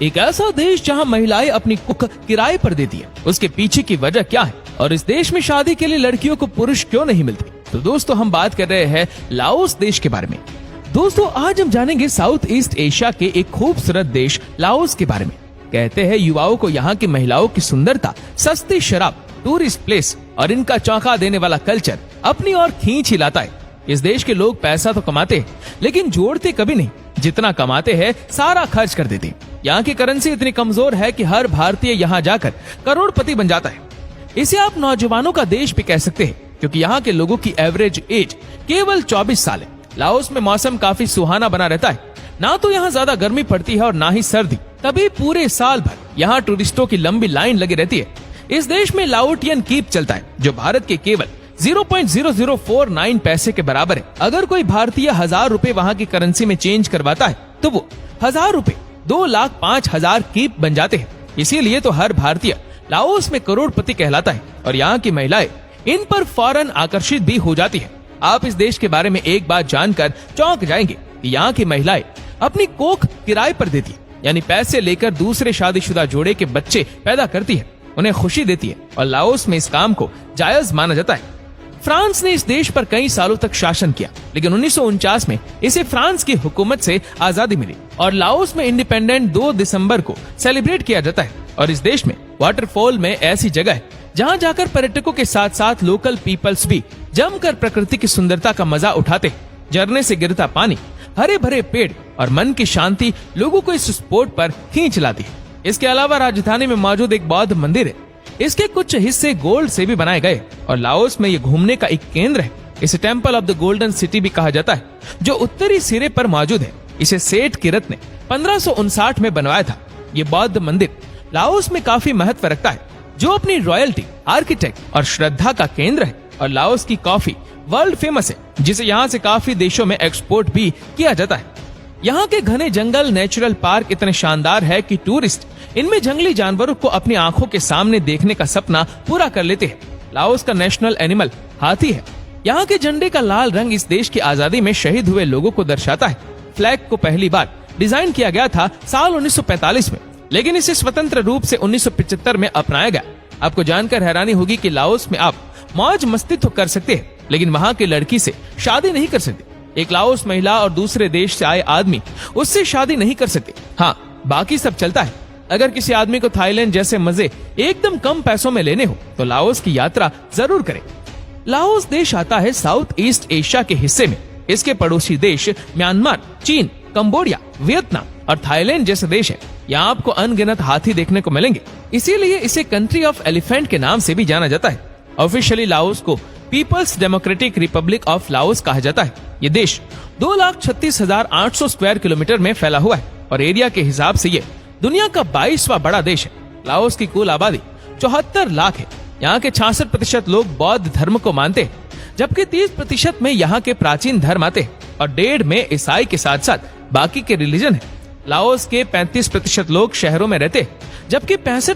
एक ऐसा देश जहां महिलाएं अपनी कुक किराए पर देती है, उसके पीछे की वजह क्या है और इस देश में शादी के लिए लड़कियों को पुरुष क्यों नहीं मिलते? तो दोस्तों हम बात कर रहे हैं लाओस देश के बारे में। दोस्तों आज हम जानेंगे साउथ ईस्ट एशिया के एक खूबसूरत देश लाओस के बारे में। कहते हैं युवाओं को यहाँ की महिलाओं की सुंदरता, सस्ती शराब, टूरिस्ट प्लेस और इनका चौंका देने वाला कल्चर अपनी ओर खींच ही लाता है। इस देश के लोग पैसा तो कमाते हैं लेकिन जोड़ते कभी नहीं। जितना कमाते हैं सारा खर्च कर देते हैं। यहाँ की करेंसी इतनी कमजोर है कि हर भारतीय यहाँ जाकर करोड़पति बन जाता है। इसे आप नौजवानों का देश भी कह सकते हैं क्योंकि यहाँ के लोगों की एवरेज एज केवल 24 साल है। लाओस में मौसम काफी सुहाना बना रहता है। ना तो यहाँ ज्यादा गर्मी पड़ती है और ना ही सर्दी। तभी पूरे साल भर यहाँ टूरिस्टों की लंबी लाइन लगी रहती है। इस देश में लाओटियन कीप चलता है जो भारत के केवल 0.0049 पैसे के बराबर है। अगर कोई भारतीय 1000 रुपए वहाँ की करेंसी में चेंज करवाता है तो वो 1000 रुपए 2,05,000 कीप बन जाते हैं। इसीलिए तो हर भारतीय लाओस में करोड़पति कहलाता है और यहाँ की महिलाएं इन पर फौरन आकर्षित भी हो जाती है। आप इस देश के बारे में एक बात जानकर चौंक जाएंगे कि यहाँ की महिलाएं अपनी कोख किराए पर देती है, यानी पैसे लेकर दूसरे शादीशुदा जोड़े के बच्चे पैदा करती है, उन्हें खुशी देती है और लाओस में इस काम को जायज माना जाता है। फ्रांस ने इस देश पर कई सालों तक शासन किया लेकिन 1949 में इसे फ्रांस की हुकूमत से आजादी मिली और लाओस में इंडिपेंडेंट 2 दिसंबर को सेलिब्रेट किया जाता है। और इस देश में वाटरफॉल में ऐसी जगह है जहां जाकर पर्यटकों के साथ साथ लोकल पीपल्स भी जमकर प्रकृति की सुंदरता का मजा उठाते हैं। झरने से गिरता पानी, हरे भरे पेड़ और मन की शांति लोगों को इस स्पॉट पर खींच लाती है। इसके अलावा राजधानी में मौजूद एक बौद्ध मंदिर है। इसके कुछ हिस्से गोल्ड से भी बनाए गए और लाओस में ये घूमने का एक केंद्र है। इसे temple of the golden city भी कहा जाता है जो उत्तरी सिरे पर मौजूद है। इसे सेठ किरत ने 1559 में बनवाया था। ये बौद्ध मंदिर लाओस में काफी महत्व रखता है जो अपनी रॉयल्टी, आर्किटेक्ट और श्रद्धा का केंद्र है। और लाओस की कॉफी वर्ल्ड फेमस है जिसे यहाँ से काफी देशों में एक्सपोर्ट भी किया जाता है। यहाँ के घने जंगल, नेचुरल पार्क इतने शानदार है कि टूरिस्ट इनमें जंगली जानवरों को अपनी आंखों के सामने देखने का सपना पूरा कर लेते हैं। लाओस का नेशनल एनिमल हाथी है। यहाँ के झंडे का लाल रंग इस देश की आजादी में शहीद हुए लोगों को दर्शाता है। फ्लैग को पहली बार डिजाइन किया गया था साल 1945 में, लेकिन इसे स्वतंत्र रूप से 1975 में अपनाया गया। आपको जानकर हैरानी होगी कि लाओस में आप मौज मस्ती तो कर सकते हैं लेकिन वहाँ की लड़की से शादी नहीं कर सकते। एक लाओस महिला और दूसरे देश से आए आदमी उससे शादी नहीं कर सकते। हाँ, बाकी सब चलता है। अगर किसी आदमी को थाईलैंड जैसे मजे एकदम कम पैसों में लेने हो तो लाओस की यात्रा जरूर करें। लाओस देश आता है साउथ ईस्ट एशिया के हिस्से में। इसके पड़ोसी देश म्यांमार, चीन, कंबोडिया, वियतनाम और थाईलैंड जैसे देश हैं। यहाँ आपको अनगिनत हाथी देखने को मिलेंगे। इसीलिए इसे कंट्री ऑफ एलिफेंट के नाम से भी जाना जाता है। ऑफिशियली लाओस को people's democratic republic of Laos कहा जाता है। ये देश 2,36,800 स्क्वायर किलोमीटर में फैला हुआ है और एरिया के हिसाब से ये दुनिया का 22वां बड़ा देश है। लाओस की कुल आबादी 74 लाख है। यहाँ के 66% लोग बौद्ध धर्म को मानते हैं जबकि 30% में यहाँ के प्राचीन धर्म आते हैं और 1.5 में ईसाई के साथ साथ बाकी के रिलीजन है। लाओस के 35% लोग शहरों में रहते हैं जबकि 65